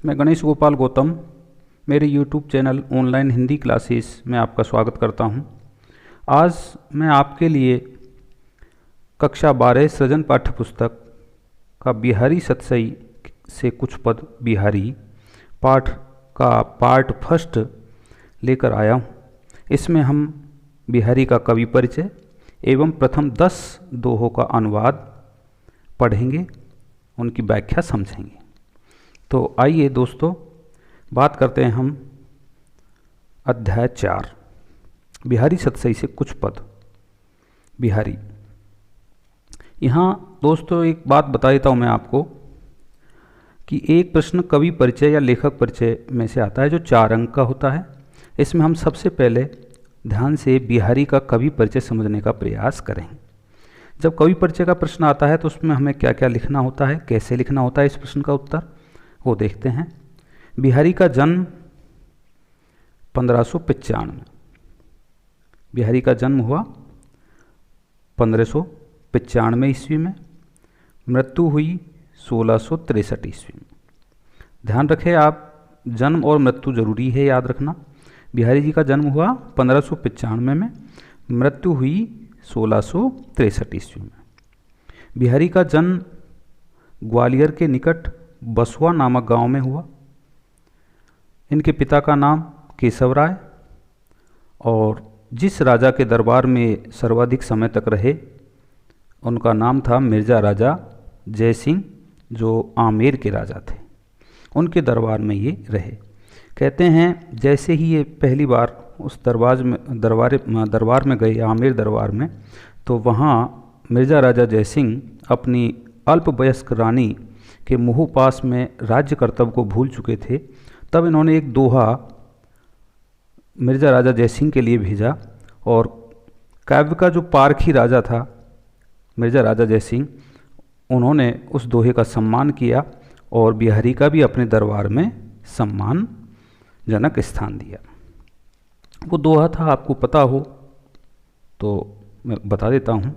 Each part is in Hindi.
मैं गणेश गोपाल गौतम मेरे YouTube channel online Hindi classes में आपका स्वागत करता हूं। आज मैं आपके लिए कक्षा 12 सृजन पाठ्य पुस्तक का बिहारी सतसई से कुछ पद बिहारी पाठ का पार्ट फर्स्ट लेकर आया हूं। इसमें हम बिहारी का कवि परिचय एवं प्रथम 10 दोहों का अनुवाद पढ़ेंगे, उनकी व्याख्या समझेंगे। तो आइए दोस्तों, बात करते हैं हम अध्याय 4 बिहारी सतसई से कुछ पद बिहारी। यहाँ दोस्तों एक बात बता देता हूँ मैं आपको कि एक प्रश्न कवि परिचय या लेखक परिचय में से आता है जो 4 अंक का होता है। इसमें हम सबसे पहले ध्यान से बिहारी का कवि परिचय समझने का प्रयास करेंगे। जब कवि परिचय का प्रश्न आता है तो उसमें हमें क्या क्या लिखना होता है, कैसे लिखना होता है, इस प्रश्न का उत्तर वो देखते हैं। बिहारी का जन्म 1595 में, बिहारी का जन्म हुआ 1595 ईस्वी में, मृत्यु हुई 1663 ईस्वी में। ध्यान रखें आप, जन्म और मृत्यु जरूरी है याद रखना। बिहारी जी का जन्म हुआ 1595 में, मृत्यु हुई 1663 ईस्वी में। बिहारी का जन्म ग्वालियर के निकट बसवा नामक गांव में हुआ। इनके पिता का नाम केशव राय और जिस राजा के दरबार में सर्वाधिक समय तक रहे उनका नाम था मिर्ज़ा राजा जय सिंह, जो आमेर के राजा थे। उनके दरबार में ये रहे। कहते हैं जैसे ही ये पहली बार उस दरबार में गए, आमेर दरबार में, तो वहाँ मिर्ज़ा राजा जय सिंह अपनी अल्पवयस्क रानी के मुँह पास में राज्य कर्तव्य को भूल चुके थे। तब इन्होंने एक दोहा मिर्ज़ा राजा जय सिंह के लिए भेजा और काव्य का जो पारखी राजा था मिर्ज़ा राजा जय सिंह, उन्होंने उस दोहे का सम्मान किया और बिहारी का भी अपने दरबार में सम्मानजनक स्थान दिया। वो दोहा था, आपको पता हो तो मैं बता देता हूँ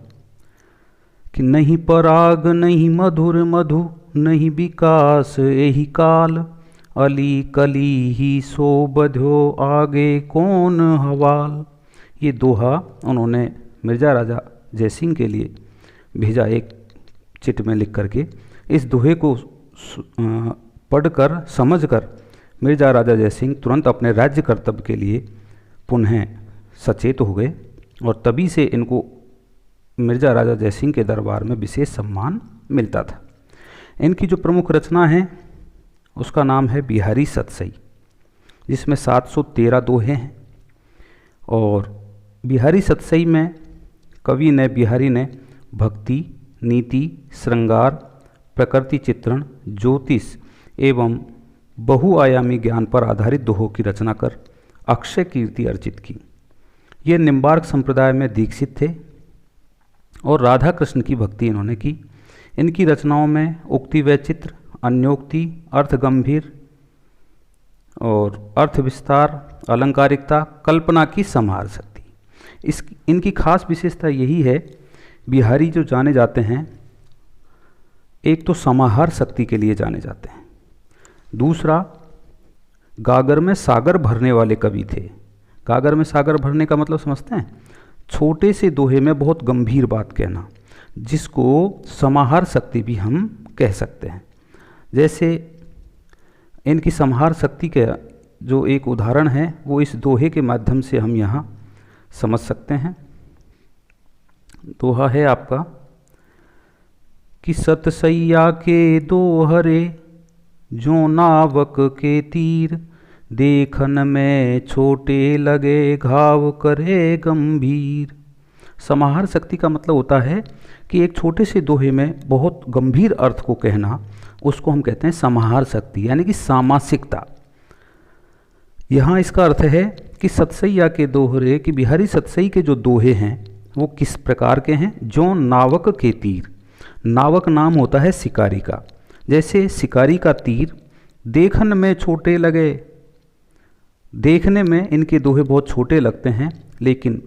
कि नहीं पराग नहीं मधुर मधु नहीं विकास यही काल, अली कली ही सो बध्यो आगे कौन हवाल। ये दोहा उन्होंने मिर्ज़ा राजा जय सिंह के लिए भेजा एक चिट में लिख करके। इस दोहे को पढ़कर समझकर मिर्ज़ा राजा जय सिंह तुरंत अपने राज्य कर्तव्य के लिए पुनः सचेत हो गए और तभी से इनको मिर्ज़ा राजा जय सिंह के दरबार में विशेष सम्मान मिलता था। इनकी जो प्रमुख रचना है उसका नाम है बिहारी सतसई, जिसमें 713 दोहे हैं। और बिहारी सतसई में बिहारी ने भक्ति, नीति, श्रृंगार, प्रकृति चित्रण, ज्योतिष एवं बहुआयामी ज्ञान पर आधारित दोहों की रचना कर अक्षय कीर्ति अर्जित की। ये निम्बार्क संप्रदाय में दीक्षित थे और राधा कृष्ण की भक्ति इन्होंने की। इनकी रचनाओं में उक्ति वैचित्र, अन्योक्ति, अर्थ गंभीर और अर्थ विस्तार, अलंकारिकता, कल्पना की समाहार शक्ति, इनकी खास विशेषता यही है। बिहारी जो जाने जाते हैं, एक तो समाहार शक्ति के लिए जाने जाते हैं, दूसरा गागर में सागर भरने वाले कवि थे। गागर में सागर भरने का मतलब समझते हैं? छोटे से दोहे में बहुत गंभीर बात कहना, जिसको समाहार शक्ति भी हम कह सकते हैं। जैसे इनकी समाहार शक्ति का जो एक उदाहरण है वो इस दोहे के माध्यम से हम यहाँ समझ सकते हैं। दोहा है आपका कि सतसैया के दोहरे जो नावक के तीर, देखन में छोटे लगे घाव करे गंभीर। समाहार शक्ति का मतलब होता है कि एक छोटे से दोहे में बहुत गंभीर अर्थ को कहना, उसको हम कहते हैं समाहार शक्ति, यानी कि सामासिकता। यहाँ इसका अर्थ है कि सतसैया के दोहरे, कि बिहारी सतसई के जो दोहे हैं वो किस प्रकार के हैं। जो नावक के तीर, नावक नाम होता है शिकारी का, जैसे शिकारी का तीर देखन में छोटे लगे, देखने में इनके दोहे बहुत छोटे लगते हैं लेकिन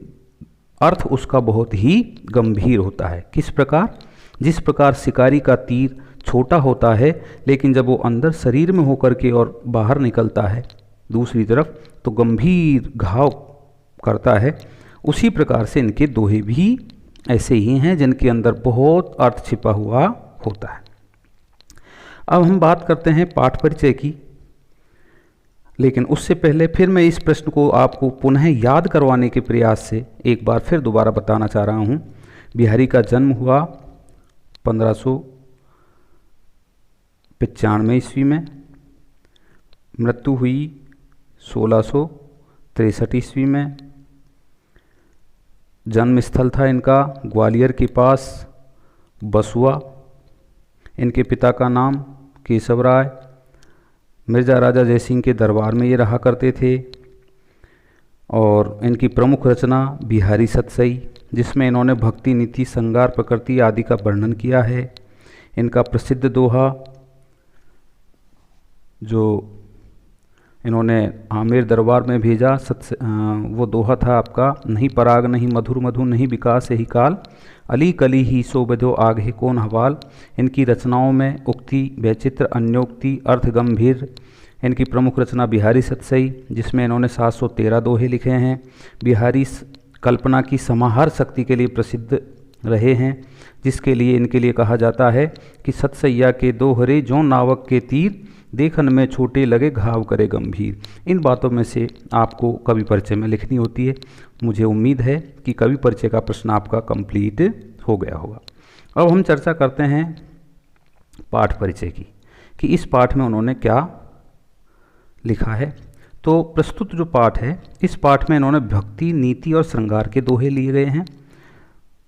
अर्थ उसका बहुत ही गंभीर होता है। किस प्रकार? जिस प्रकार शिकारी का तीर छोटा होता है, लेकिन जब वो अंदर शरीर में होकर के और बाहर निकलता है दूसरी तरफ तो गंभीर घाव करता है। उसी प्रकार से इनके दोहे भी ऐसे ही हैं जिनके अंदर बहुत अर्थ छिपा हुआ होता है। अब हम बात करते हैं पाठ परिचय की, लेकिन उससे पहले फिर मैं इस प्रश्न को आपको पुनः याद करवाने के प्रयास से एक बार फिर दोबारा बताना चाह रहा हूँ। बिहारी का जन्म हुआ 1595 ईस्वी में, मृत्यु हुई 1663 ईस्वी में। जन्म स्थल था इनका ग्वालियर के पास बसुआ। इनके पिता का नाम केशव राय, मिर्ज़ा राजा जयसिंह के दरबार में ये रहा करते थे। और इनकी प्रमुख रचना बिहारी सतसई, जिसमें इन्होंने भक्ति, नीति, श्रृंगार, प्रकृति आदि का वर्णन किया है। इनका प्रसिद्ध दोहा जो इन्होंने आमेर दरबार में भेजा वो दोहा था आपका, नहीं पराग नहीं मधुर मधु नहीं विकास यही काल, अली कली ही सो बधो आग है कौन हवाल। इनकी रचनाओं में उक्ति, वैचित्र, अन्योक्ति, अर्थ गंभीर। इनकी प्रमुख रचना बिहारी सतसई, जिसमें इन्होंने 713 दोहे लिखे हैं। बिहारी कल्पना की समाहार शक्ति के लिए प्रसिद्ध रहे हैं, जिसके लिए इनके लिए कहा जाता है कि सतसैया के दोहरे जो नावक के तीर, देखन में छोटे लगे घाव करे गंभीर। इन बातों में से आपको कवि परिचय में लिखनी होती है। मुझे उम्मीद है कि कवि परिचय का प्रश्न आपका कंप्लीट हो गया होगा। अब हम चर्चा करते हैं पाठ परिचय की, कि इस पाठ में उन्होंने क्या लिखा है। तो प्रस्तुत जो पाठ है, इस पाठ में इन्होंने भक्ति, नीति और श्रृंगार के दोहे लिए गए हैं,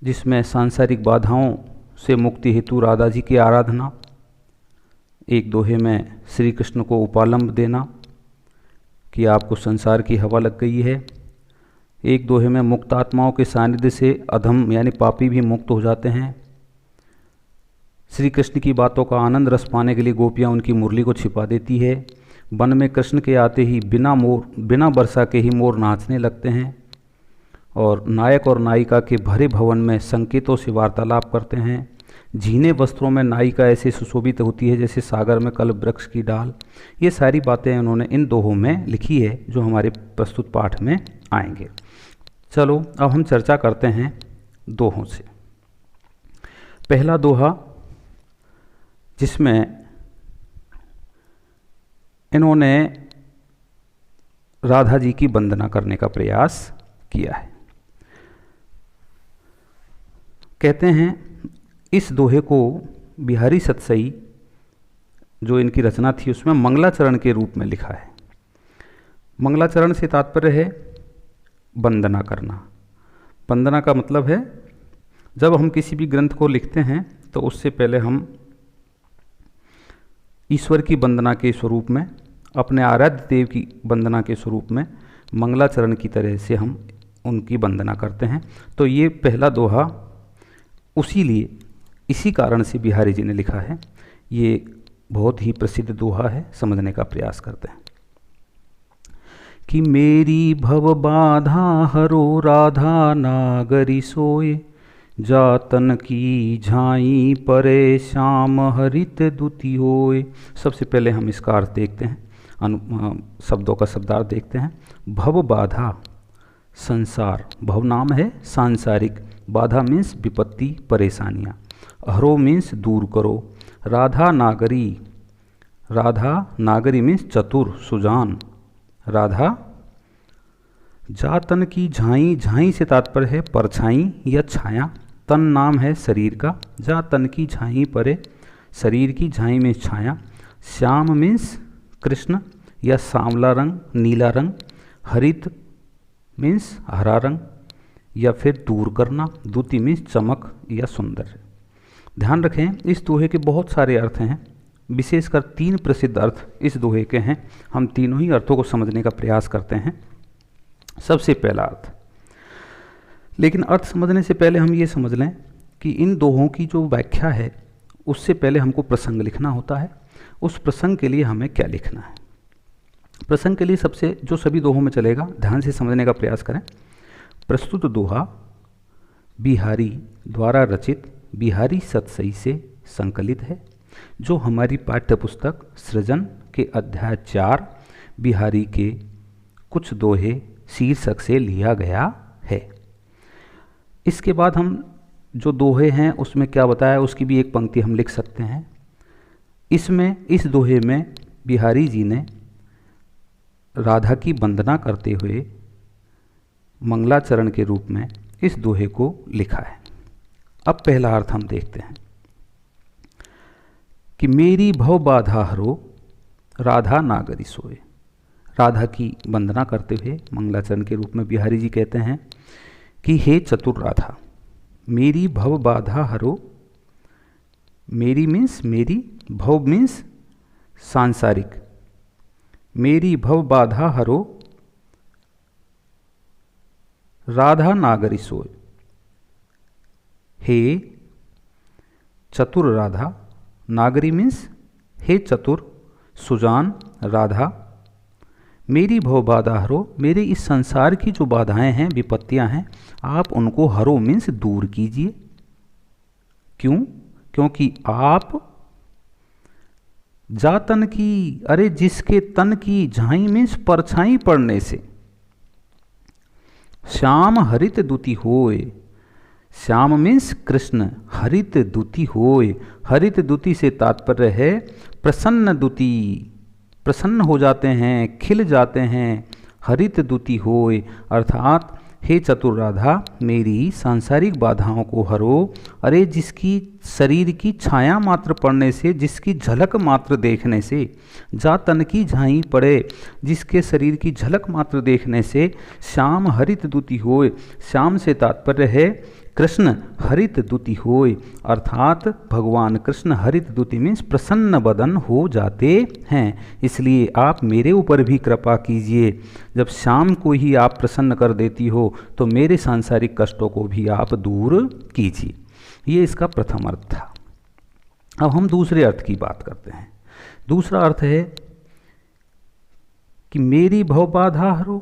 जिसमें सांसारिक बाधाओं से मुक्ति हेतु राधा जी की आराधना, एक दोहे में श्री कृष्ण को उपालंब देना कि आपको संसार की हवा लग गई है, एक दोहे में मुक्त आत्माओं के सानिध्य से अधम यानी पापी भी मुक्त हो जाते हैं, श्री कृष्ण की बातों का आनंद रस पाने के लिए गोपियाँ उनकी मुरली को छिपा देती है, वन में कृष्ण के आते ही बिना वर्षा के ही मोर नाचने लगते हैं, और नायक और नायिका के भरे भवन में संकेतों से वार्तालाप करते हैं, झीने वस्त्रों में नायिका ऐसे सुशोभित होती है जैसे सागर में कल्प वृक्ष की डाल। ये सारी बातें उन्होंने इन दोहों में लिखी है जो हमारे प्रस्तुत पाठ में आएंगे। चलो अब हम चर्चा करते हैं दोहों से। पहला दोहा, जिसमें इन्होंने राधा जी की वंदना करने का प्रयास किया है। कहते हैं इस दोहे को बिहारी सतसई जो इनकी रचना थी उसमें मंगलाचरण के रूप में लिखा है। मंगलाचरण से तात्पर्य है वंदना करना। वंदना का मतलब है जब हम किसी भी ग्रंथ को लिखते हैं तो उससे पहले हम ईश्वर की वंदना के स्वरूप में, अपने आराध्य देव की वंदना के स्वरूप में मंगलाचरण की तरह से हम उनकी वंदना करते हैं। तो ये पहला दोहा इसी कारण से बिहारी जी ने लिखा है। ये बहुत ही प्रसिद्ध दोहा है, समझने का प्रयास करते हैं। कि मेरी भव बाधा हरो राधा नागरी सोए, जातन की झाई परे श्याम हरित दुति होए। सबसे पहले हम इसका अर्थ देखते हैं, शब्दों का शब्दार्थ देखते हैं। भव बाधा संसार, भव नाम है सांसारिक, बाधा मीन्स विपत्ति, परेशानियाँ, हरो मीन्स दूर करो, राधा नागरी मीन्स चतुर, सुजान, राधा। जातन की झाई, झाई से तात्पर्य है परछाई या छाया, तन नाम है शरीर का, जातन की झाई परे, शरीर की झाई में छाया, श्याम मीन्स कृष्ण या सांवला रंग, नीला रंग, हरित मीन्स हरा रंग या फिर दूर करना, द्युति मीन्स चमक या सुंदर। ध्यान रखें इस दोहे के बहुत सारे अर्थ हैं, विशेषकर 3 प्रसिद्ध अर्थ इस दोहे के हैं। हम तीनों ही अर्थों को समझने का प्रयास करते हैं। सबसे पहला अर्थ, लेकिन अर्थ समझने से पहले हम ये समझ लें कि इन दोहों की जो व्याख्या है उससे पहले हमको प्रसंग लिखना होता है। उस प्रसंग के लिए हमें क्या लिखना है? प्रसंग के लिए सबसे जो सभी दोहों में चलेगा, ध्यान से समझने का प्रयास करें। प्रस्तुत दोहा बिहारी द्वारा रचित बिहारी सतसई से संकलित है। जो हमारी पाठ्य पुस्तक सृजन के अध्याय 4 बिहारी के कुछ दोहे शीर्षक से लिया गया है। इसके बाद हम जो दोहे हैं उसमें क्या बताया उसकी भी एक पंक्ति हम लिख सकते हैं। इसमें इस दोहे में बिहारी जी ने राधा की वंदना करते हुए मंगलाचरण के रूप में इस दोहे को लिखा है। अब पहला अर्थ हम देखते हैं कि मेरी भव बाधा हरो राधा नागरी सोए। राधा की वंदना करते हुए मंगलाचरण के रूप में बिहारी जी कहते हैं कि हे चतुर राधा, मेरी भव बाधा हरो। मेरी मीन्स मेरी, भव मीन्स सांसारिक। मेरी भव बाधा हरो राधा नागरी सोए। हे चतुर राधा, नागरी मीन्स हे चतुर सुजान राधा, मेरी भव बाधा हरो। मेरे इस संसार की जो बाधाएं हैं, विपत्तियां हैं, आप उनको हरो मीन्स दूर कीजिए। क्यों? क्योंकि आप जातन की, अरे जिसके तन की झाई मीन्स परछाई पड़ने से श्याम हरित दुति होए। श्याम मीन्स कृष्ण, हरित दुति होए। हरित दुति से तात्पर्य है प्रसन्न दुति, प्रसन्न हो जाते हैं, खिल जाते हैं। हरित दुति होए अर्थात हे चतुर राधा, मेरी सांसारिक बाधाओं को हरो। अरे जिसकी शरीर की छाया मात्र पड़ने से, जिसकी झलक मात्र देखने से, जा तन की झाई पड़े, जिसके शरीर की झलक मात्र देखने से श्याम हरित दुति होए। श्याम से तात्पर्य है कृष्ण हरित दुति होए अर्थात भगवान कृष्ण हरित दुति मीन्स प्रसन्न बदन हो जाते हैं। इसलिए आप मेरे ऊपर भी कृपा कीजिए। जब श्याम को ही आप प्रसन्न कर देती हो तो मेरे सांसारिक कष्टों को भी आप दूर कीजिए। ये इसका प्रथम अर्थ था। अब हम दूसरे अर्थ की बात करते हैं। दूसरा अर्थ है कि मेरी भव बाधा हरो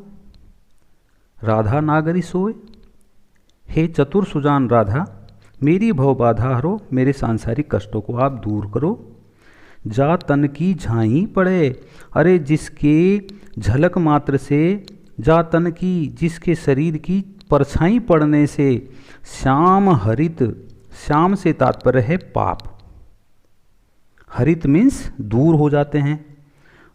राधा नागरी सोए। हे चतुर सुजान राधा, मेरी भव बाधा हरो, मेरे सांसारिक कष्टों को आप दूर करो। जा तन की झाई पड़े, अरे जिसके झलक मात्र से, जा तन की, जिसके शरीर की परछाई पड़ने से श्याम हरित, श्याम से तात्पर्य है पाप। हरित मीन्स दूर हो जाते हैं।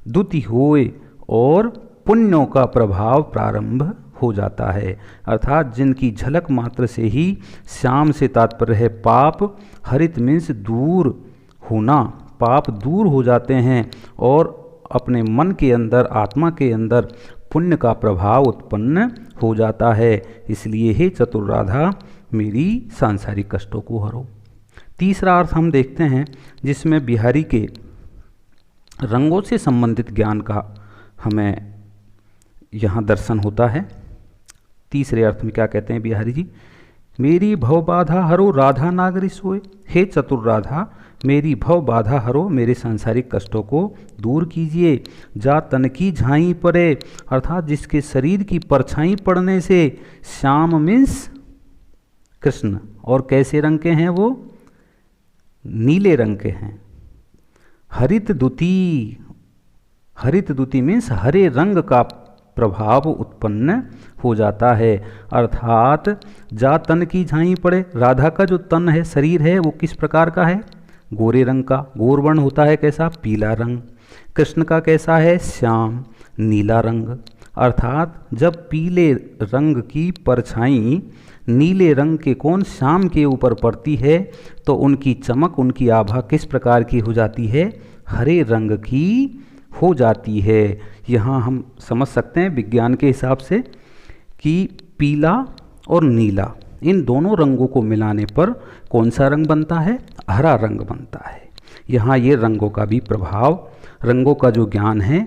दुति होए और पुण्यों का प्रभाव प्रारंभ हो जाता है अर्थात जिनकी झलक मात्र से ही, श्याम से तात्पर्य है पाप। हरित मीन्स दूर होना, पाप दूर हो जाते हैं और अपने मन के अंदर, आत्मा के अंदर पुण्य का प्रभाव उत्पन्न हो जाता है। इसलिए हे चतुर राधा, मेरी सांसारिक कष्टों को हरो। तीसरा अर्थ हम देखते हैं जिसमें बिहारी के रंगों से संबंधित ज्ञान का हमें यहाँ दर्शन होता है। तीसरे अर्थ में क्या कहते हैं बिहारी जी? मेरी भव बाधा हरो राधा नागरी सोए। हे चतुर राधा, मेरी भव बाधा हरो, मेरे सांसारिक कष्टों को दूर कीजिए। जा तन की झाई पड़े अर्थात जिसके शरीर की परछाई पड़ने से, श्याम मीन्स कृष्ण, और कैसे रंग के हैं वो? नीले रंग के हैं। हरित दुति, हरित दुति मीन्स हरे रंग का प्रभाव उत्पन्न हो जाता है अर्थात जा तन की झाई पड़े। राधा का जो तन है, शरीर है, वो किस प्रकार का है? गोरे रंग का। गौरवर्ण होता है कैसा? पीला रंग। कृष्ण का कैसा है? श्याम, नीला रंग। अर्थात जब पीले रंग की परछाई नीले रंग के कोण श्याम के ऊपर पड़ती है तो उनकी चमक, उनकी आभा किस प्रकार की हो जाती है? हरे रंग की हो जाती है। यहाँ हम समझ सकते हैं विज्ञान के हिसाब से कि पीला और नीला, इन दोनों रंगों को मिलाने पर कौन सा रंग बनता है? हरा रंग बनता है। यहाँ ये रंगों का भी प्रभाव, रंगों का जो ज्ञान है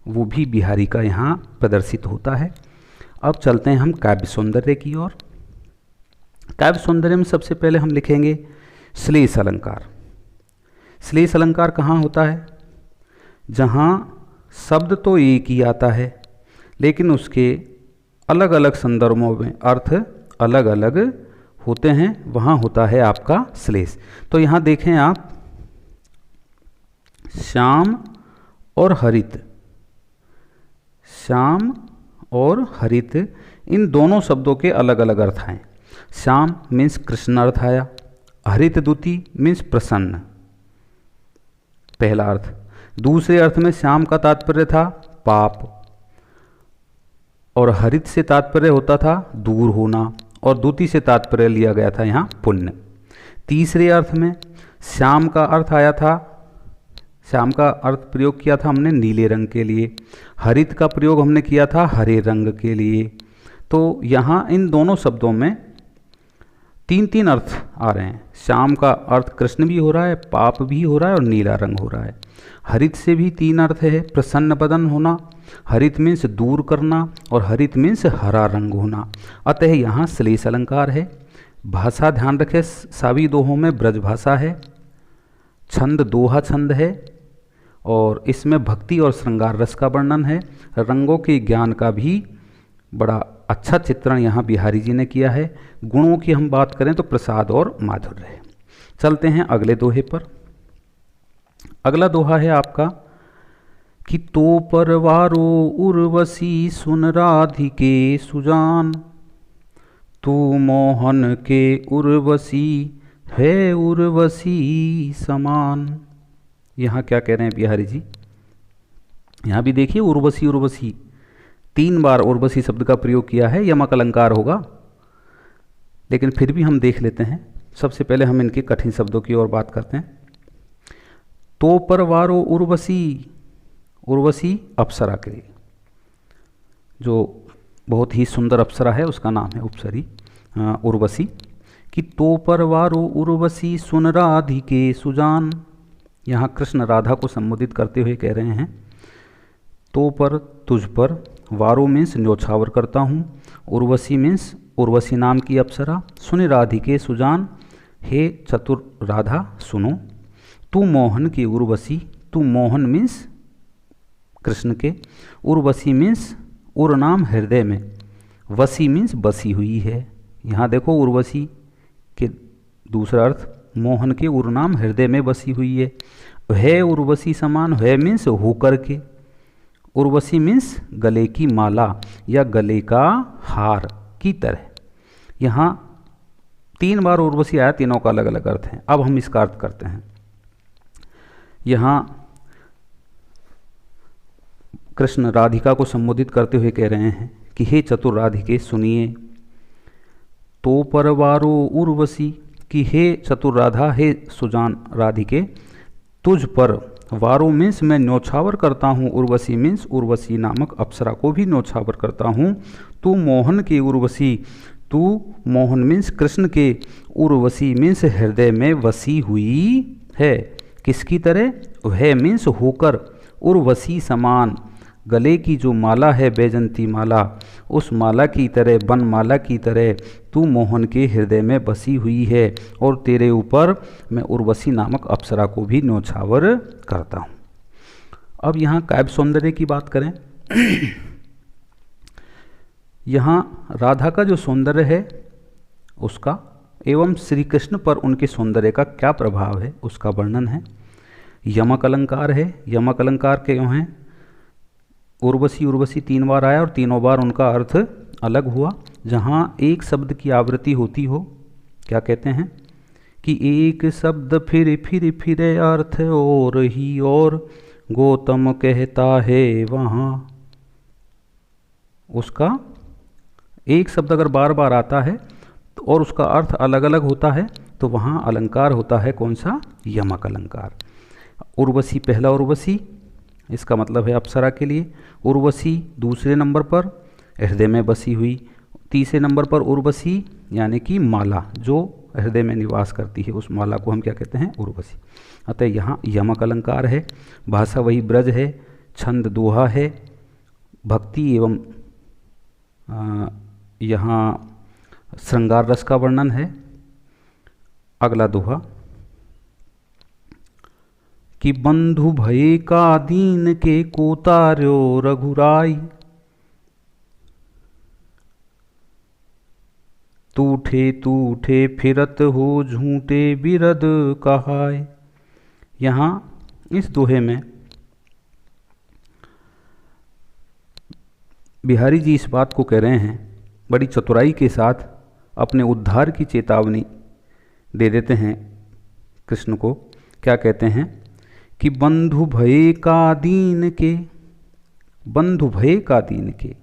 वो भी बिहारी का यहाँ प्रदर्शित होता है। अब चलते हैं हम काव्य सौंदर्य की ओर। काव्य सौंदर्य में सबसे पहले हम लिखेंगे श्लेष अलंकार। श्लेष अलंकार कहाँ होता है? जहाँ शब्द तो एक ही आता है लेकिन उसके अलग अलग संदर्भों में अर्थ अलग अलग होते हैं, वहाँ होता है आपका श्लेष। तो यहाँ देखें आप, श्याम और हरित, श्याम और हरित इन दोनों शब्दों के अलग अलग अर्थ हैं। श्याम मीन्स कृष्ण अर्थ आया, हरित द्वितीय मीन्स प्रसन्न, पहला अर्थ। दूसरे अर्थ में श्याम का तात्पर्य था पाप और हरित से तात्पर्य होता था दूर होना, और द्वितीय से तात्पर्य लिया गया था यहाँ पुण्य। तीसरे अर्थ में श्याम का अर्थ आया था, श्याम का अर्थ प्रयोग किया था हमने नीले रंग के लिए, हरित का प्रयोग हमने किया था हरे रंग के लिए। तो यहाँ इन दोनों शब्दों में तीन तीन अर्थ आ रहे हैं। श्याम का अर्थ कृष्ण भी हो रहा है, पाप भी हो रहा है और नीला रंग हो रहा है। हरित से भी तीन अर्थ है, प्रसन्न बदन होना, हरित मीन्स दूर करना, और हरित मीन्स हरा रंग होना। अतः यहाँ श्लेष अलंकार है। भाषा ध्यान रखें, सभी दोहों में ब्रज भाषा है, छंद दोहा छंद है, और इसमें भक्ति और श्रृंगार रस का वर्णन है। रंगों के ज्ञान का भी बड़ा अच्छा चित्रण यहाँ बिहारी जी ने किया है। गुणों की हम बात करें तो प्रसाद और माधुर्य है। चलते हैं अगले दोहे पर। अगला दोहा है आपका कि तो परवारो उर्वशी सुन राधिके सुजान, तू मोहन के उर्वशी है उर्वशी समान। यहाँ क्या कह रहे हैं बिहारी जी? यहाँ भी देखिए उर्वशी उर्वशी, 3 बार उर्वशी शब्द का प्रयोग किया है, यमक अलंकार होगा, लेकिन फिर भी हम देख लेते हैं। सबसे पहले हम इनके कठिन शब्दों की ओर बात करते हैं। तो परवारो उर्वशी, उर्वशी अप्सरा के लिए, जो बहुत ही सुंदर अप्सरा है उसका नाम है उपसरी उर्वशी। कि तो परवारो उर्वशी सुन राधिके सुजान, यहाँ कृष्ण राधा को संबोधित करते हुए कह रहे हैं तो पर तुझ पर, वारो मीन्स न्योछावर करता हूँ, उर्वशी मीन्स उर्वशी नाम की अप्सरा, सुन राधिके सुजान हे चतुर राधा सुनो, तू मोहन की उर्वशी, तू मोहन मीन्स कृष्ण के, उर्वशी मीन्स उर नाम हृदय में, वसी मीन्स बसी हुई है। यहाँ देखो उर्वशी के दूसरा अर्थ मोहन के उर नाम हृदय में बसी हुई है। है उर्वशी समान, है मीन्स होकर के, उर्वशी मीन्स गले की माला या गले का हार की तरह। यहाँ 3 बार उर्वशी आया, तीनों का अलग अलग अर्थ है। अब हम इसका अर्थ करते हैं। यहाँ कृष्ण राधिका को संबोधित करते हुए कह रहे हैं कि हे चतुर राधिके सुनिए, तो परवारो उर्वशी, कि हे चतुर राधा, हे सुजान राधिके, तुझ पर, वारो मीन्स मैं न्योछावर करता हूँ, उर्वशी मीन्स उर्वशी नामक अप्सरा को भी न्योछावर करता हूँ। तू मोहन की उर्वशी, तू मोहन मीन्स कृष्ण के, उर्वशी मीन्स हृदय में वसी हुई है। किसकी तरह? वह मीन्स होकर, उर्वशी समान, गले की जो माला है बैजंती माला, उस माला की तरह, वन माला की तरह तू मोहन के हृदय में बसी हुई है, और तेरे ऊपर मैं उर्वशी नामक अप्सरा को भी न्योछावर करता हूँ। अब यहाँ काव्य सौंदर्य की बात करें। यहाँ राधा का जो सौंदर्य है उसका एवं श्री कृष्ण पर उनके सौंदर्य का क्या प्रभाव है उसका वर्णन है। यमक अलंकार है। यमक अलंकार क्यों है? उर्वशी उर्वशी 3 बार आया और तीनों बार उनका अर्थ अलग हुआ। जहाँ एक शब्द की आवृत्ति होती हो, क्या कहते हैं कि एक शब्द फिर अर्थ और ही और, गौतम कहता है वहाँ। उसका एक शब्द अगर बार बार आता है और उसका अर्थ अलग अलग होता है तो वहाँ अलंकार होता है कौन सा? यमक अलंकार। उर्वशी पहला उर्वशी, इसका मतलब है अप्सरा के लिए। उर्वशी दूसरे नंबर पर हृदय में बसी हुई। तीसरे नंबर पर उर्वशी यानी कि माला, जो हृदय में निवास करती है, उस माला को हम क्या कहते हैं? उर्वशी। अतः यहाँ यमक अलंकार है। भाषा वही ब्रज है, छंद दोहा है, भक्ति एवं यहाँ श्रृंगार रस का वर्णन है। अगला दोहा कि बंधु भय का दीन के को तार्यो रघुराई, टूठे फिरत हो झूठे बिरद कहाय। यहाँ इस दोहे में बिहारी जी इस बात को कह रहे हैं, बड़ी चतुराई के साथ अपने उद्धार की चेतावनी दे देते हैं कृष्ण को। क्या कहते हैं कि बंधु भय का दीन के, बंधु भय का दीन के,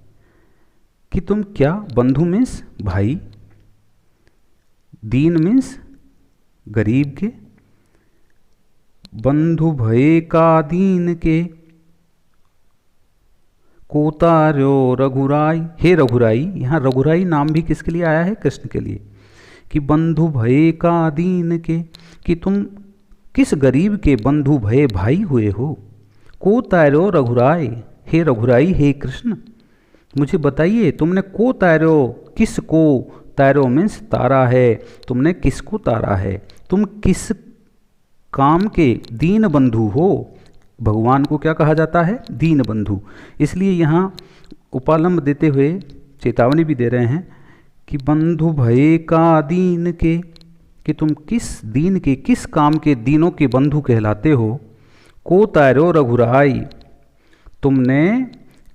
कि तुम क्या, बंधु मीन्स भाई, दीन मीन्स गरीब के, बंधु भय का दीन के, कोतार्यो रघुराई, हे रघुराई। यहाँ रघुराई नाम भी किसके लिए आया है? कृष्ण के लिए। कि बंधु भय का दीन के, कि तुम किस गरीब के बंधु भय भाई हुए हो। कोतार्यो रघुराई, हे रघुराई, हे कृष्ण मुझे बताइए तुमने को तारो, किस को, तारो मीन्स तारा है, तुमने किसको तारा है, तुम किस काम के दीन बंधु हो। भगवान को क्या कहा जाता है? दीन बंधु। इसलिए यहाँ उपालंब देते हुए चेतावनी भी दे रहे हैं कि बंधु भय का दीन के, कि तुम किस दीन के, किस काम के दीनों के बंधु कहलाते हो। को तारो रघुराई, तुमने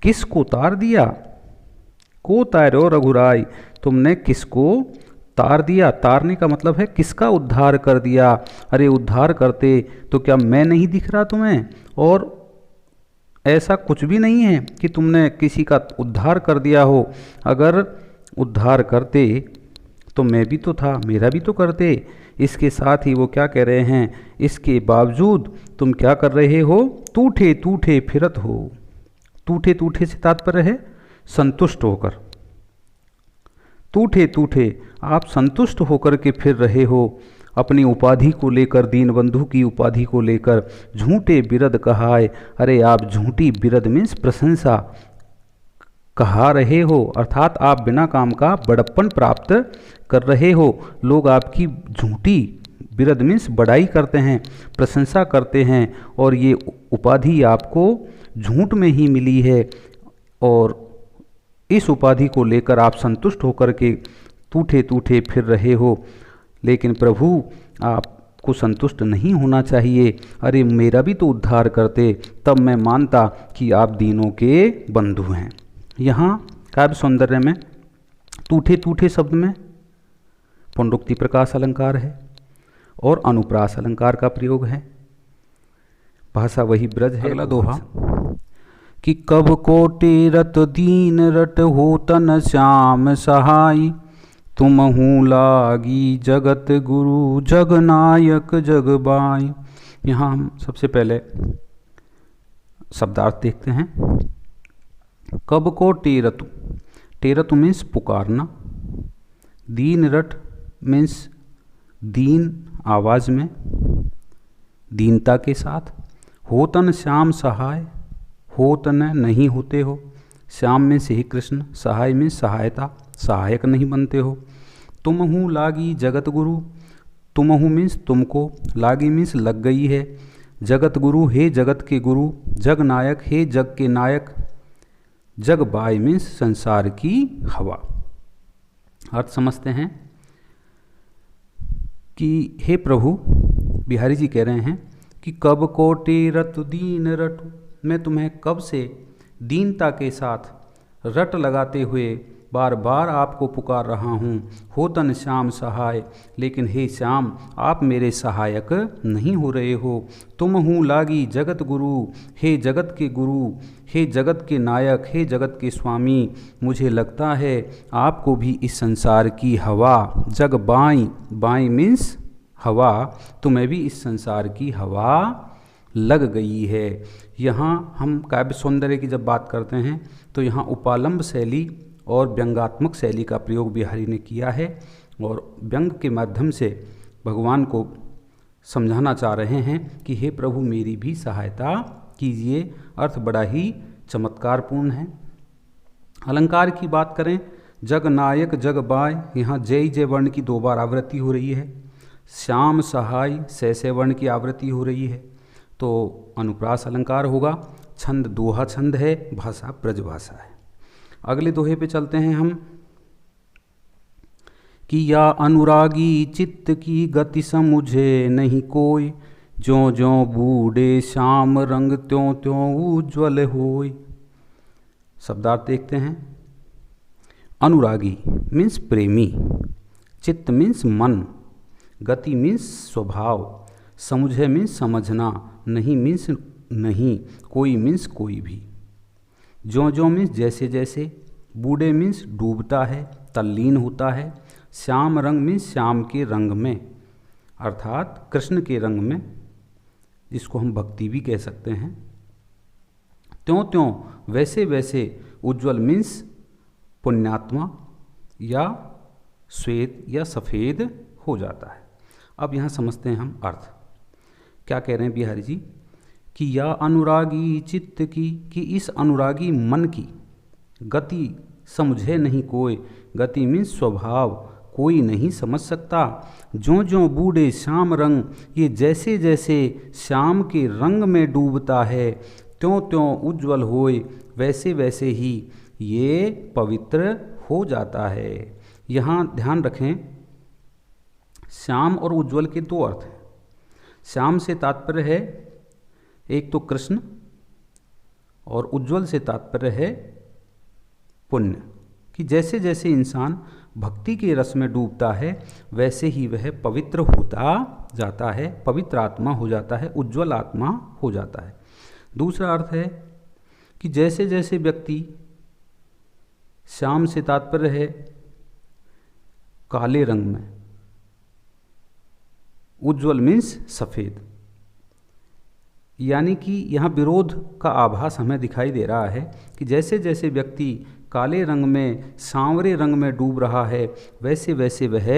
किसको तार दिया। को तारो रघुराई, तुमने किसको तार दिया। तारने का मतलब है किसका उद्धार कर दिया। अरे उद्धार करते तो क्या मैं नहीं दिख रहा तुम्हें? और ऐसा कुछ भी नहीं है कि तुमने किसी का उद्धार कर दिया हो। अगर उद्धार करते तो मैं भी तो था, मेरा भी तो करते। इसके साथ ही वो क्या कह रहे हैं, इसके बावजूद तुम क्या कर रहे हो? टूठे टूठे फिरत हो। टूठे टूठे से तात्पर्य है संतुष्ट होकर। टूठे टूठे, आप संतुष्ट होकर के फिर रहे हो अपनी उपाधि को लेकर, दीन बंधु की उपाधि को लेकर। झूठे बिरद कहाय, अरे आप झूठी, बिरद मीन्स प्रशंसा, कहा रहे हो, अर्थात आप बिना काम का बड़प्पन प्राप्त कर रहे हो। लोग आपकी झूठी, बिरद मीन्स बड़ाई करते हैं, प्रशंसा करते हैं, और ये उपाधि आपको झूठ में ही मिली है, और इस उपाधि को लेकर आप संतुष्ट होकर के टूठे टूठे फिर रहे हो। लेकिन प्रभु आपको संतुष्ट नहीं होना चाहिए। अरे मेरा भी तो उद्धार करते, तब मैं मानता कि आप दीनों के बंधु हैं। यहाँ काव्य सौंदर्य में टूठे टूठे शब्द में पुनरुक्ति प्रकाश अलंकार है और अनुप्रास अलंकार का प्रयोग है। भाषा वही ब्रज है। अगला दोहा कि कब कोटि रत दीन रट होतन श्याम सहाय, तुमहु लागी जगत गुरु जगनायक जगबाई। यहाँ हम सबसे पहले शब्दार्थ देखते हैं। कब को टेरतु, टेरतु मीन्स पुकारना, दीन रट मीन्स दीन आवाज़ में, दीनता के साथ, होतन श्याम सहाय, होतन नहीं होते हो, श्याम में से ही कृष्ण, सहाय में सहायता, सहायक नहीं बनते हो। तुमहु लागी जगत गुरु, तुमहु मीन्स तुमको, लागी मीन्स लग गई है, जगत गुरु हे जगत के गुरु, जग नायक हे जग के नायक, जग बाय मीन्स संसार की हवा। अर्थ समझते हैं कि हे प्रभु, बिहारी जी कह रहे हैं कि कब कोटि रत दीन रट, मैं तुम्हें कब से दीनता के साथ रट लगाते हुए बार बार आपको पुकार रहा हूँ। होतन श्याम सहाय, लेकिन हे श्याम आप मेरे सहायक नहीं हो रहे हो। तुम हूँ लागी जगत गुरु, हे जगत के गुरु, हे जगत के नायक, हे जगत के स्वामी, मुझे लगता है आपको भी इस संसार की हवा, जग बाई, बाई मीन्स हवा, तुम्हें भी इस संसार की हवा लग गई है। यहाँ हम काव्य सौंदर्य की जब बात करते हैं तो यहाँ उपालंब शैली और व्यंगात्मक शैली का प्रयोग बिहारी ने किया है, और व्यंग के माध्यम से भगवान को समझाना चाह रहे हैं कि हे प्रभु मेरी भी सहायता कीजिए। अर्थ बड़ा ही चमत्कारपूर्ण है। अलंकार की बात करें, जग नायक जग बाय, यहाँ जय जय वर्ण की 2 बार आवृत्ति हो रही है। श्याम सहाय सै वर्ण की आवृत्ति हो रही है, तो अनुप्रास अलंकार होगा। छंद दोहा छंद है, भाषा ब्रजभाषा है। अगले दोहे पे चलते हैं हम कि या अनुरागी चित्त की गति समुझे नहीं कोई, ज्यों ज्यों बूढ़े श्याम रंग त्यों त्यों उज्ज्वल होय। शब्दार्थ देखते हैं। अनुरागी मीन्स प्रेमी, चित्त मीन्स मन, गति मीन्स स्वभाव, समुझे मीन्स समझना, नहीं मीन्स नहीं, कोई मीन्स कोई भी। ज्यों ज्यों मीन्स जैसे जैसे, बूढ़े मीन्स डूबता है, तल्लीन होता है, श्याम रंग मीन्स श्याम के रंग में अर्थात कृष्ण के रंग में, जिसको हम भक्ति भी कह सकते हैं। त्यों त्यों वैसे वैसे, उज्ज्वल मीन्स पुण्यात्मा या श्वेत या सफ़ेद हो जाता है। अब यहाँ समझते हैं हम अर्थ। क्या कह रहे हैं बिहारी जी कि या अनुरागी चित्त की, कि इस अनुरागी मन की गति समझे नहीं कोई, गति मीन्स स्वभाव, कोई नहीं समझ सकता। ज्यों ज्यों बूढ़े श्याम रंग, ये जैसे जैसे श्याम के रंग में डूबता है, त्यों त्यों उज्ज्वल होए, वैसे वैसे ही ये पवित्र हो जाता है। यहाँ ध्यान रखें, श्याम और उज्ज्वल के दो अर्थ हैं। श्याम से तात्पर्य है एक तो कृष्ण, और उज्ज्वल से तात्पर्य है पुण्य, कि जैसे जैसे इंसान भक्ति के रस में डूबता है वैसे ही वह पवित्र होता जाता है, पवित्र आत्मा हो जाता है, उज्ज्वल आत्मा हो जाता है। दूसरा अर्थ है कि जैसे जैसे व्यक्ति, श्याम से तात्पर्य है काले रंग में, उज्ज्वल मीन्स सफ़ेद, यानी कि यहाँ विरोध का आभास हमें दिखाई दे रहा है कि जैसे जैसे व्यक्ति काले रंग में, सांवरे रंग में डूब रहा है, वैसे वैसे वह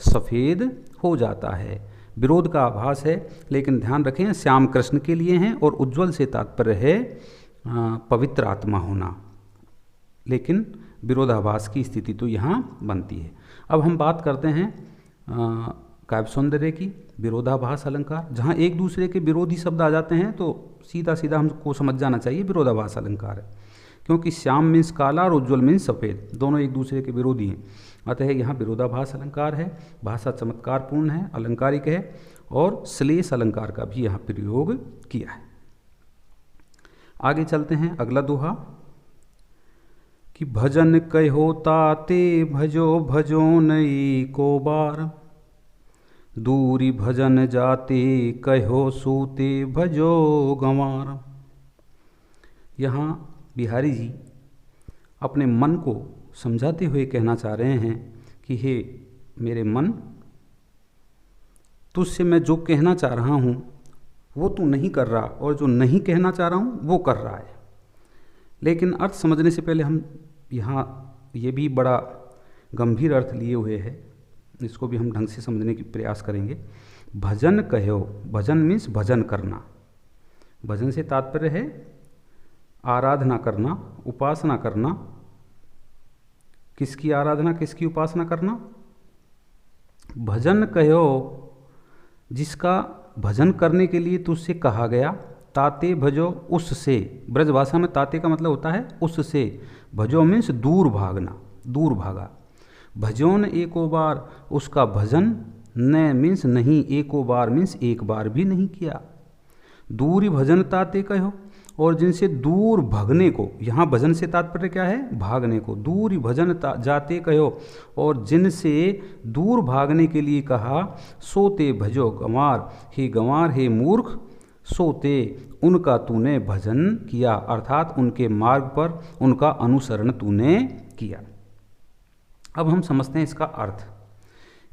सफ़ेद हो जाता है। विरोध का आभास है, लेकिन ध्यान रखें श्याम कृष्ण के लिए हैं और उज्ज्वल से तात्पर्य है पवित्र आत्मा होना, लेकिन विरोधाभास की स्थिति तो यहाँ बनती है। अब हम बात करते हैं काव्य सौंदर्य की, विरोधाभास अलंकार। जहाँ एक दूसरे के विरोधी शब्द आ जाते हैं तो सीधा सीधा हमको समझ जाना चाहिए विरोधाभास अलंकार है, क्योंकि श्याम मीन्स काला और उज्ज्वल मीन्स सफ़ेद, दोनों एक दूसरे के विरोधी हैं। अतः यहाँ विरोधाभास अलंकार है, भाषा चमत्कारपूर्ण है, अलंकारिक है, और श्लेष अलंकार का भी यहाँ प्रयोग किया है। आगे चलते हैं, अगला दोहा कि भजन कहो ताते भजो भजो नई को बार, दूरी भजन जाते कहो सूते भजो गंवार। यहाँ बिहारी जी अपने मन को समझाते हुए कहना चाह रहे हैं कि हे मेरे मन, तुझसे मैं जो कहना चाह रहा हूँ वो तू नहीं कर रहा, और जो नहीं कहना चाह रहा हूँ वो कर रहा है। लेकिन अर्थ समझने से पहले हम यहाँ ये भी बड़ा गंभीर अर्थ लिए हुए है, इसको भी हम ढंग से समझने की प्रयास करेंगे। भजन कहो, भजन मीन्स भजन करना, भजन से तात्पर्य है आराधना करना, उपासना करना। किसकी आराधना, किसकी उपासना करना? भजन कहो, जिसका भजन करने के लिए तुझसे कहा गया। ताते भजो, उससे, ब्रज भाषा में ताते का मतलब होता है उससे। भजो मीन्स दूर भागना, दूर भागा। भजोन एको बार, उसका भजन, न मीन्स नहीं, एको बार मीन्स एक बार भी नहीं किया। दूरी भजन ताते कहो, और जिनसे दूर भागने को, यहाँ भजन से तात्पर्य क्या है? भागने को। दूर भजन जाते कहो, और जिनसे दूर भागने के लिए कहा। सोते भजो गंवार, हे गंवार, हे मूर्ख, सोते उनका तूने भजन किया, अर्थात उनके मार्ग पर उनका अनुसरण तूने किया। अब हम समझते हैं इसका अर्थ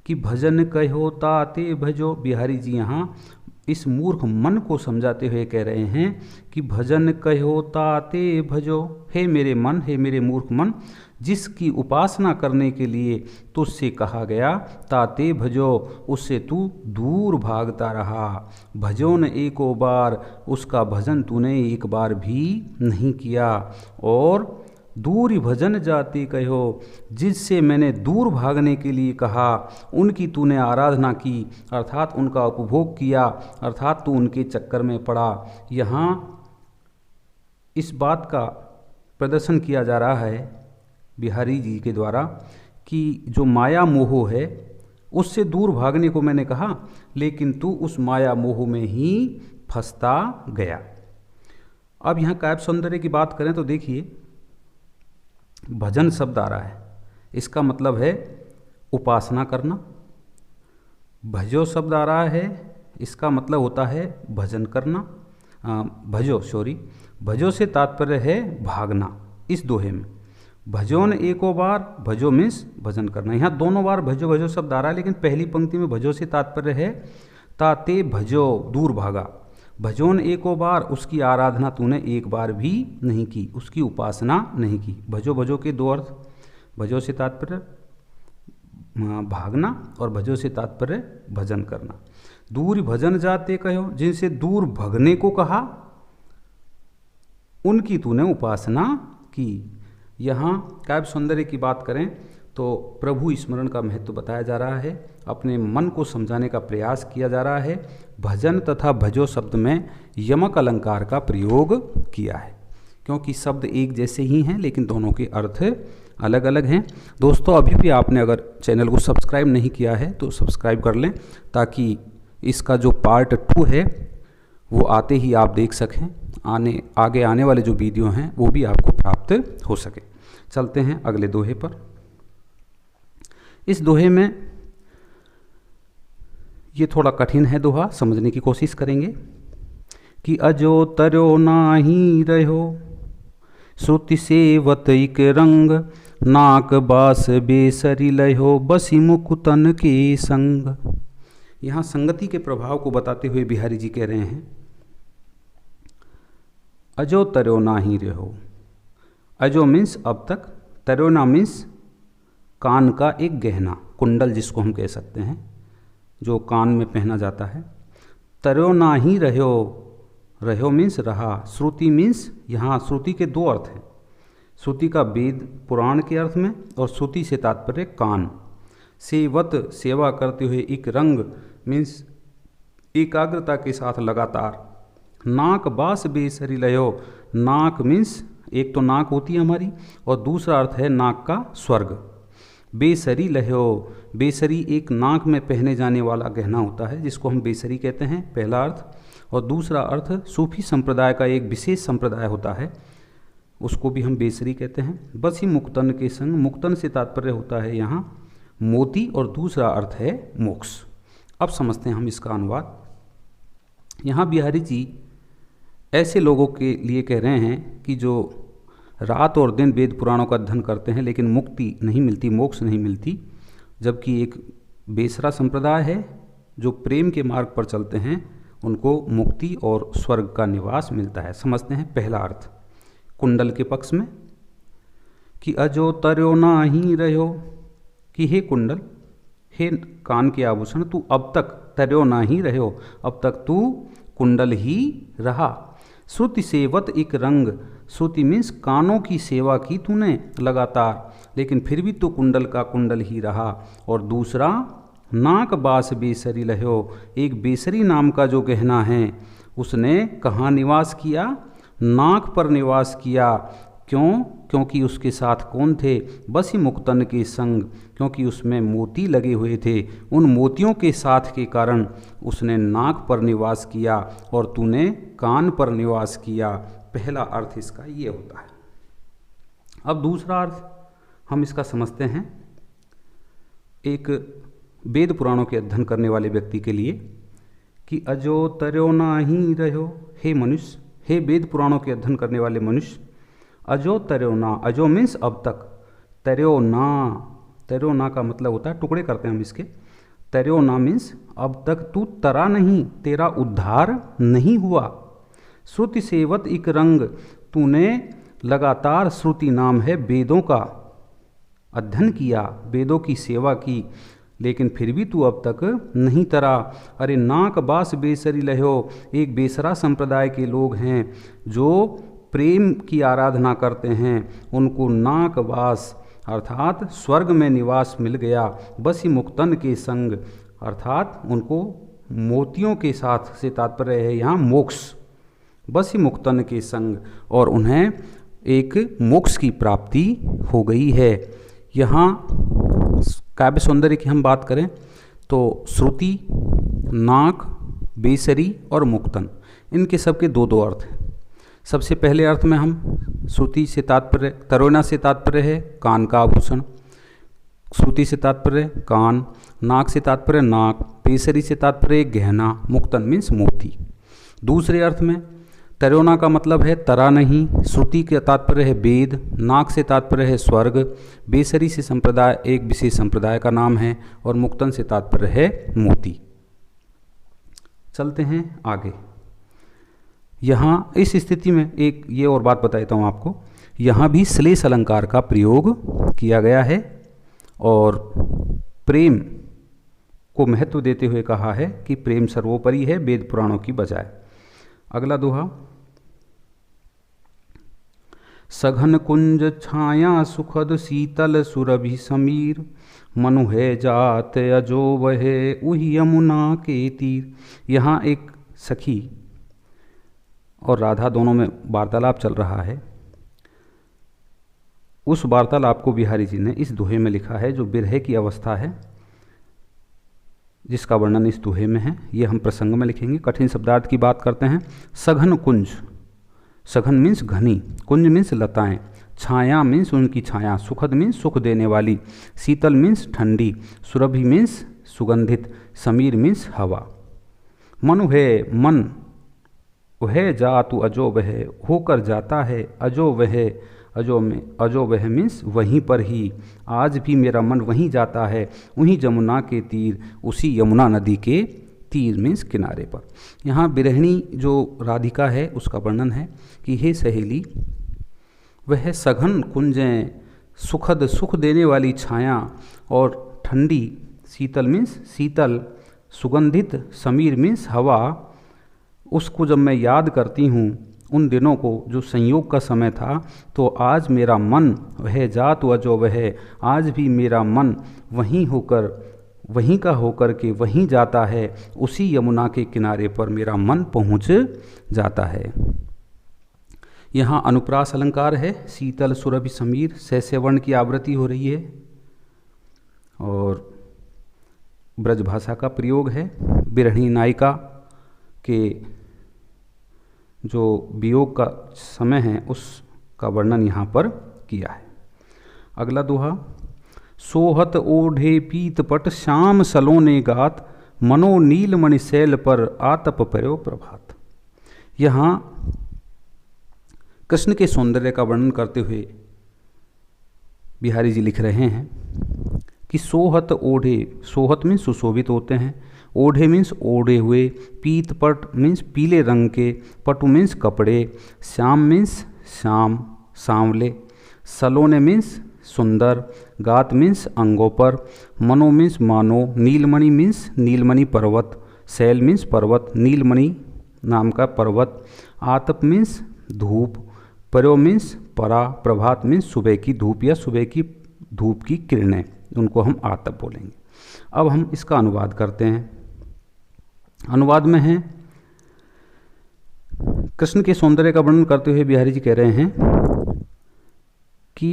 कि भजन कहो ताते भजो। बिहारी जी यहाँ इस मूर्ख मन को समझाते हुए कह रहे हैं कि भजन कहो ताते भजो, हे मेरे मन, हे मेरे मूर्ख मन, जिसकी उपासना करने के लिए तुझसे कहा गया, ताते भजो, उससे तू दूर भागता रहा। भजो न एको बार, उसका भजन तूने एक बार भी नहीं किया। और दूरी भजन जाते कहो, जिससे मैंने दूर भागने के लिए कहा, उनकी तूने आराधना की, अर्थात उनका उपभोग किया, अर्थात तू उनके चक्कर में पड़ा। यहाँ इस बात का प्रदर्शन किया जा रहा है बिहारी जी के द्वारा कि जो माया मोह है उससे दूर भागने को मैंने कहा, लेकिन तू उस माया मोह में ही फंसता गया। अब यहाँ काव्य सौंदर्य की बात करें तो देखिए, भजन शब्द आ रहा है, इसका मतलब है उपासना करना। भजो शब्द आ रहा है, इसका मतलब होता है भजन करना। भजो से तात्पर्य है भागना। इस दोहे में भजो ने एको बार, भजो मीन्स भजन करना। यहाँ दोनों बार भजो भजो शब्द आ रहा है, लेकिन पहली पंक्ति में भजो से तात्पर्य है ताते भजो, दूर भागा। भजोन एको बार, उसकी आराधना तूने एक बार भी नहीं की, उसकी उपासना नहीं की। भजो भजो के दो अर्थ, भजो से तात्पर्य भागना और भजो से तात्पर्य भजन करना। दूर भजन जाते कहो, जिनसे दूर भगने को कहा, उनकी तूने उपासना की। यहाँ काव्य सौंदर्य की बात करें तो प्रभु स्मरण का महत्व बताया जा रहा है, अपने मन को समझाने का प्रयास किया जा रहा है। भजन तथा भजो शब्द में यमक अलंकार का प्रयोग किया है, क्योंकि शब्द एक जैसे ही हैं लेकिन दोनों के अर्थ अलग अलग हैं। दोस्तों, अभी भी आपने अगर चैनल को सब्सक्राइब नहीं किया है तो सब्सक्राइब कर लें, ताकि इसका जो पार्ट 2 है वो आते ही आप देख सकें, आगे आने वाले जो वीडियो हैं वो भी आपको प्राप्त हो सके। चलते हैं अगले दोहे पर। इस दोहे में ये थोड़ा कठिन है दोहा, समझने की कोशिश करेंगे कि अजो तरो नाही रहो, श्रुति सेवत इक रंग, नाक बास बेसरी लहो, बसी मुकुतन के संग। यहाँ संगति के प्रभाव को बताते हुए बिहारी जी कह रहे हैं, अजो तरो नाही रहो। अजो मीन्स अब तक, तरोना मीन्स कान का एक गहना, कुंडल जिसको हम कह सकते हैं, जो कान में पहना जाता है। तरो ना ही रहो, रहो मीन्स रहा। श्रुति मीन्स, यहाँ श्रुति के दो अर्थ हैं, श्रुति का वेद पुराण के अर्थ में और श्रुति से तात्पर्य कान। सेवत सेवा करते हुए, एक रंग मीन्स एकाग्रता के साथ लगातार। नाक बास बेसरी लयो, नाक मीन्स एक तो नाक होती है हमारी और दूसरा अर्थ है नाक का स्वर्ग। बेसरी लहो, बेसरी एक नाक में पहने जाने वाला गहना होता है जिसको हम बेसरी कहते हैं, पहला अर्थ। और दूसरा अर्थ सूफी संप्रदाय का एक विशेष संप्रदाय होता है, उसको भी हम बेसरी कहते हैं। बस ही मुक्तन के संग, मुक्तन से तात्पर्य होता है यहाँ मोती और दूसरा अर्थ है मोक्ष। अब समझते हैं हम इसका अनुवाद। यहाँ बिहारी जी ऐसे लोगों के लिए कह रहे हैं कि जो रात और दिन वेद पुराणों का अध्ययन करते हैं लेकिन मुक्ति नहीं मिलती, मोक्ष नहीं मिलती, जबकि एक बेसरा संप्रदाय है जो प्रेम के मार्ग पर चलते हैं, उनको मुक्ति और स्वर्ग का निवास मिलता है। समझते हैं पहला अर्थ कुंडल के पक्ष में कि अजो तरो ना ही रहो, कि हे कुंडल, हे कान के आभूषण, तू अब तक तरो ना ही रहो, अब तक तू कुंडल ही रहा। श्रुति सेवत एक रंग, श्रुति मीन्स कानों की सेवा की तूने लगातार, लेकिन फिर भी तू कुंडल का कुंडल ही रहा। और दूसरा नाक बास बेसरी लहो, एक बेसरी नाम का जो गहना है उसने कहाँ निवास किया? नाक पर निवास किया। क्यों? क्योंकि उसके साथ कौन थे? बसी मुक्तन के संग, क्योंकि उसमें मोती लगे हुए थे। उन मोतियों के साथ के कारण उसने नाक पर निवास किया और तूने कान पर निवास किया। पहला अर्थ इसका ये होता है। अब दूसरा अर्थ हम इसका समझते हैं एक वेद पुराणों के अध्ययन करने वाले व्यक्ति के लिए कि अजो तरो ना ही रहो, हे मनुष्य, हे वेद पुराणों के अध्ययन करने वाले मनुष्य, अजो तरो ना, अजो मीन्स अब तक, तरो ना, तरो ना का मतलब होता है, टुकड़े करते हैं हम इसके, तरो ना मीन्स अब तक तू तरा नहीं, तेरा उद्धार नहीं हुआ। श्रुति सेवत एक रंग, तूने लगातार, श्रुति नाम है वेदों का, अध्ययन किया, वेदों की सेवा की, लेकिन फिर भी तू अब तक नहीं तरा। अरे नाक बास बेसरी लहो, एक बेसरा संप्रदाय के लोग हैं जो प्रेम की आराधना करते हैं, उनको नाक बास अर्थात स्वर्ग में निवास मिल गया। बसी मुक्तन के संग अर्थात उनको मोतियों के साथ से तात्पर्य है यहाँ मोक्ष, बसी मुक्तन के संग, और उन्हें एक मोक्ष की प्राप्ति हो गई है। यहाँ काव्य सौंदर्य की हम बात करें तो श्रुति, नाक, बेसरी और मुक्तन, इनके सबके दो दो अर्थ हैं। सबसे पहले अर्थ में हम श्रुति से तात्पर्य, तरोना से तात्पर्य है कान का आभूषण, श्रुति से तात्पर्य कान, नाक से तात्पर्य नाक, बेसरी से तात्पर्य गहना, मुक्तन मीन्स मोती। दूसरे अर्थ में तरोना का मतलब है तरा नहीं, श्रुति का तात्पर्य है वेद, नाक से तात्पर्य है स्वर्ग, बेसरी से संप्रदाय एक विशेष संप्रदाय का नाम है और मुक्तन से तात्पर्य है मोती। चलते हैं आगे। यहाँ इस स्थिति में एक ये और बात बताता हूँ आपको, यहाँ भी श्लेष अलंकार का प्रयोग किया गया है और प्रेम को महत्व देते हुए कहा है कि प्रेम सर्वोपरि है वेद पुराणों की बजाय। अगला दोहा, सघन कुंज छाया सुखद शीतल सुरभि समीर, मनु है जात अजो वहे उही यमुना के तीर। यहाँ एक सखी और राधा दोनों में वार्तालाप चल रहा है। उस वार्तालाप को बिहारी जी ने इस दोहे में लिखा है, जो विरह की अवस्था है जिसका वर्णन इस दोहे में है। ये हम प्रसंग में लिखेंगे। कठिन शब्दार्थ की बात करते हैं। सघन कुंज, सघन मीन्स घनी, कुंज मीन्स लताएं, छाया मीन्स उनकी छाया, सुखद मीन्स सुख देने वाली, शीतल मीन्स ठंडी, सुरभि मीन्स सुगंधित, समीर मीन्स हवा। मनु है मन, वह जा तू अजो वह, होकर जाता है अजो वह, अजो में अजो वह मीन्स वहीं पर ही, आज भी मेरा मन वहीं जाता है, वहीं यमुना के तीर, उसी यमुना नदी के तीर मीन्स किनारे पर। यहाँ बिरहणी जो राधिका है उसका वर्णन है कि हे सहेली, वह सघन कुंजें, सुखद सुख देने वाली छाया और ठंडी, शीतल मीन्स शीतल, सुगंधित, समीर मीन्स हवा, उसको जब मैं याद करती हूँ उन दिनों को जो संयोग का समय था, तो आज मेरा मन वह जात अजो वह, आज भी मेरा मन वहीं होकर, वहीं का होकर के वहीं जाता है, उसी यमुना के किनारे पर मेरा मन पहुँच जाता है। यहाँ अनुप्रास अलंकार है, शीतल सुरभि समीर, सैस्य वर्ण की आवृत्ति हो रही है और ब्रज भाषा का प्रयोग है। बिरहणी नायिका के जो वियोग का समय है उसका वर्णन यहाँ पर किया है। अगला दोहा, सोहत ओढ़े पीत पट श्याम सलोने गात, मनो नीलमणि शैल पर आतप पर्यो प्रभात। यहाँ कृष्ण के सौंदर्य का वर्णन करते हुए बिहारी जी लिख रहे हैं कि सोहत ओढ़े, सोहत मीन्स सुशोभित होते हैं, ओढ़े मीन्स ओढ़े हुए, पीत पट मीन्स पीले रंग के, पटु मीन्स कपड़े, श्याम मीन्स श्याम सांवले, सलोने मीन्स सुंदर, गात मीन्स अंगों पर, मनो मीन्स मानो, नीलमणि मीन्स नीलमणि पर्वत, शैल मीन्स पर्वत, नीलमणि नाम का पर्वत, आतप मीन्स धूप, पर्यो मीन्स परा, प्रभात मीन्स सुबह की धूप या सुबह की धूप की किरणें, उनको हम आतप बोलेंगे। अब हम इसका अनुवाद करते हैं। अनुवाद में है, कृष्ण के सौंदर्य का वर्णन करते हुए बिहारी जी कह रहे हैं कि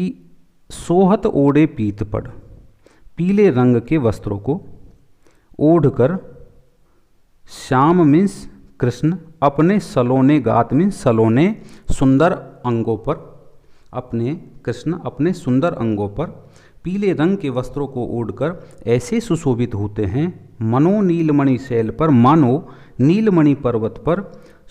सोहत ओढ़े पीत पट, पीले रंग के वस्त्रों को ओढ़कर, श्याम मीन्स कृष्ण, अपने सलोने गात मीन्स सलोने सुंदर अंगों पर, अपने कृष्ण अपने सुंदर अंगों पर पीले रंग के वस्त्रों को ओढ़कर ऐसे सुशोभित होते हैं, मनो नीलमणि शैल पर, मानो नीलमणि पर्वत पर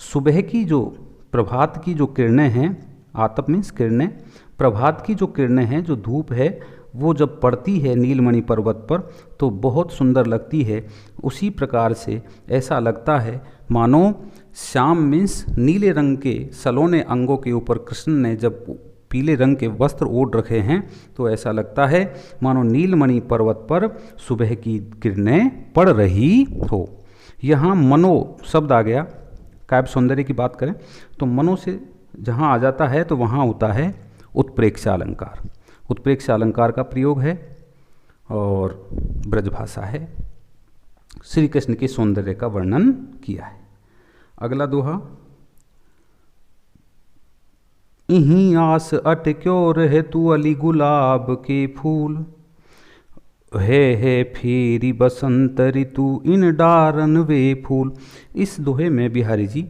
सुबह की जो प्रभात की जो किरणें हैं, आतप मीन्स किरणें, प्रभात की जो किरणें हैं, जो धूप है, वो जब पड़ती है नीलमणि पर्वत पर तो बहुत सुंदर लगती है। उसी प्रकार से ऐसा लगता है मानो श्याम मीन्स नीले रंग के सलोने अंगों के ऊपर कृष्ण ने जब पीले रंग के वस्त्र ओढ़ रखे हैं तो ऐसा लगता है मानो नीलमणि पर्वत पर सुबह की किरणें पड़ रही हो। यहाँ मनो शब्द आ गया। काव्य सौंदर्य की बात करें तो मनो से जहाँ आ जाता है तो वहाँ होता है उत्प्रेक्षा अलंकार। उत्प्रेक्षा अलंकार का प्रयोग है और ब्रजभाषा है। श्री कृष्ण के सौंदर्य का वर्णन किया है। अगला दोहा, इहीं आस अटक्यो रहे तू अली गुलाब के फूल। है फेरी बसंत ऋतु इन डारन वे फूल। इस दोहे में बिहारी जी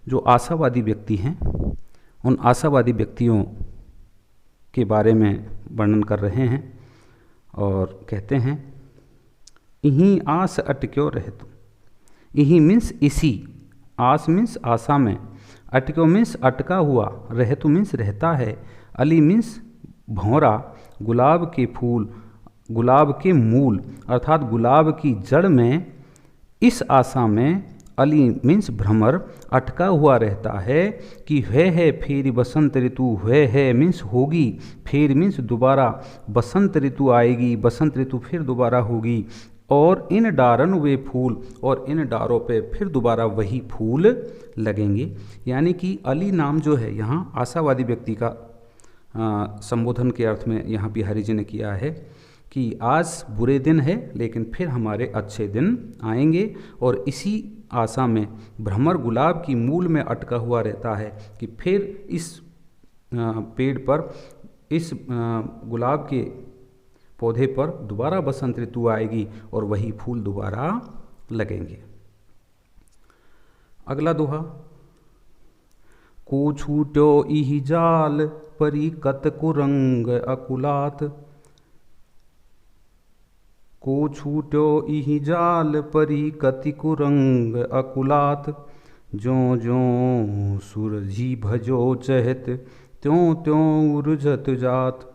जो आशावादी व्यक्ति हैं उन आशावादी व्यक्तियों के बारे में वर्णन कर रहे हैं और कहते हैं, इहीं आस अटक्यो रहतु। इहीं मीन्स इसी, आस मीन्स आशा में, अटक्यो मीन्स अटका हुआ, रहतु मीन्स रहता है, अली मीन्स भौरा, गुलाब के फूल, गुलाब के मूल अर्थात गुलाब की जड़ में, इस आशा में, अली मीन्स भ्रमर, अटका हुआ रहता है कि है फिर बसंत ऋतु, है मीन्स होगी, फिर मीन्स दोबारा, बसंत ऋतु आएगी, बसंत ऋतु फिर दोबारा होगी, और इन डारन वे फूल, और इन डारों पे फिर दोबारा वही फूल लगेंगे। यानी कि अली नाम जो है यहाँ आशावादी व्यक्ति का संबोधन के अर्थ में यहाँ बिहारी जी ने किया है कि आज बुरे दिन है लेकिन फिर हमारे अच्छे दिन आएंगे, और इसी आशा में भ्रमर गुलाब की मूल में अटका हुआ रहता है कि फिर इस पेड़ पर, इस गुलाब के पौधे पर दोबारा बसंत ऋतु आएगी और वही फूल दोबारा लगेंगे। अगला दोहा, को छूट्यो इहि जाल परी कत कुरंग अकुलात। को छूट्यो इहि जाल परी कति कुरंग अकुलात, ज्यों ज्यों सूरजी भजो चहत त्यों त्यों उर्जत जात।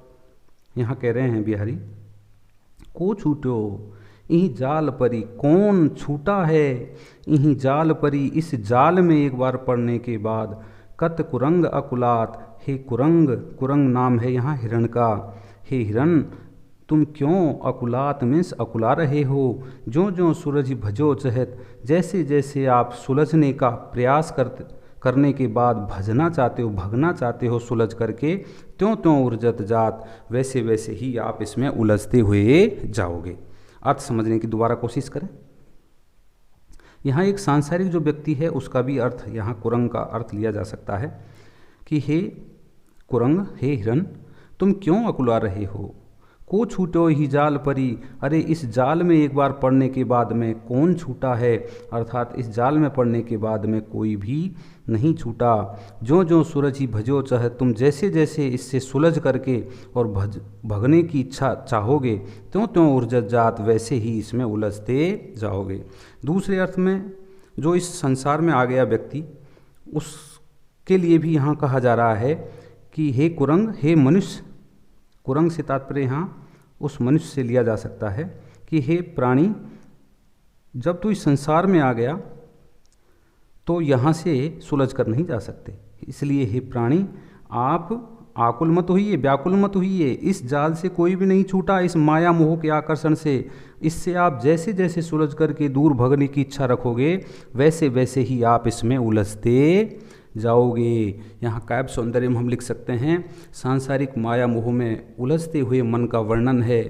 यहाँ कह रहे हैं बिहारी, को छूट्यो इही जाल परी, कौन छूटा है, इही जाल परी, इस जाल में एक बार पड़ने के बाद, कत कुरंग अकुलात, हे कुरंग, कुरंग नाम है यहाँ हिरण का, हे हिरण तुम क्यों अकुलात मीन्स अकुला रहे हो, जो जो सूरज भजो चहत, जैसे जैसे आप सुलझने का प्रयास करने के बाद भजना चाहते हो, भगना चाहते हो सुलझ करके, त्यों त्यों उर्जत जात, वैसे वैसे ही आप इसमें उलझते हुए जाओगे। अर्थ समझने की दोबारा कोशिश करें। यहाँ एक सांसारिक जो व्यक्ति है उसका भी अर्थ यहाँ कुरंग का अर्थ लिया जा सकता है कि हे कुरंग, हे हिरण तुम क्यों अकुला रहे हो, को छूटो ही जाल परी, अरे इस जाल में एक बार पड़ने के बाद में कौन छूटा है, अर्थात इस जाल में पड़ने के बाद में कोई भी नहीं छूटा। जो जो सूरज ही भजो चाहे, तुम जैसे जैसे इससे सुलझ करके और भगने की इच्छा चाहोगे, त्यों त्यों उर्जत जात, वैसे ही इसमें उलझते जाओगे। दूसरे अर्थ में जो इस संसार में आ गया व्यक्ति, उसके लिए भी यहाँ कहा जा रहा है कि हे कुरंग, हे मनुष्य, कुरंग से तात्पर्य यहाँ उस मनुष्य से लिया जा सकता है कि हे प्राणी, जब तू इस संसार में आ गया तो यहाँ से सुलझ कर नहीं जा सकते, इसलिए हे प्राणी आप आकुल मत होइए, व्याकुल मत होइए, इस जाल से कोई भी नहीं छूटा, इस माया मोह के आकर्षण से, इससे आप जैसे जैसे सुलझ करके दूर भगने की इच्छा रखोगे वैसे वैसे ही आप इसमें उलझते जाओगे। यहाँ काव्य सौंदर्य में हम लिख सकते हैं, सांसारिक माया मोह में उलझते हुए मन का वर्णन है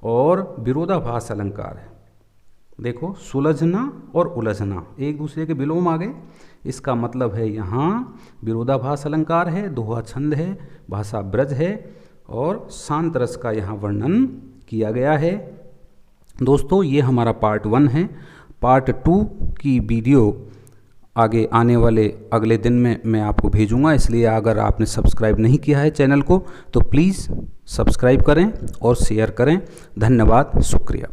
और विरोधाभास अलंकार है। देखो, सुलझना और उलझना एक दूसरे के विलोम आ गए, इसका मतलब है यहाँ विरोधाभास अलंकार है, दोहा छंद है, भाषा ब्रज है और शांत रस का यहाँ वर्णन किया गया है। दोस्तों, ये हमारा पार्ट 1 है। पार्ट 2 की वीडियो आगे आने वाले अगले दिन में मैं आपको भेजूंगा, इसलिए अगर आपने सब्सक्राइब नहीं किया है चैनल को तो प्लीज़ सब्सक्राइब करें और शेयर करें। धन्यवाद, शुक्रिया।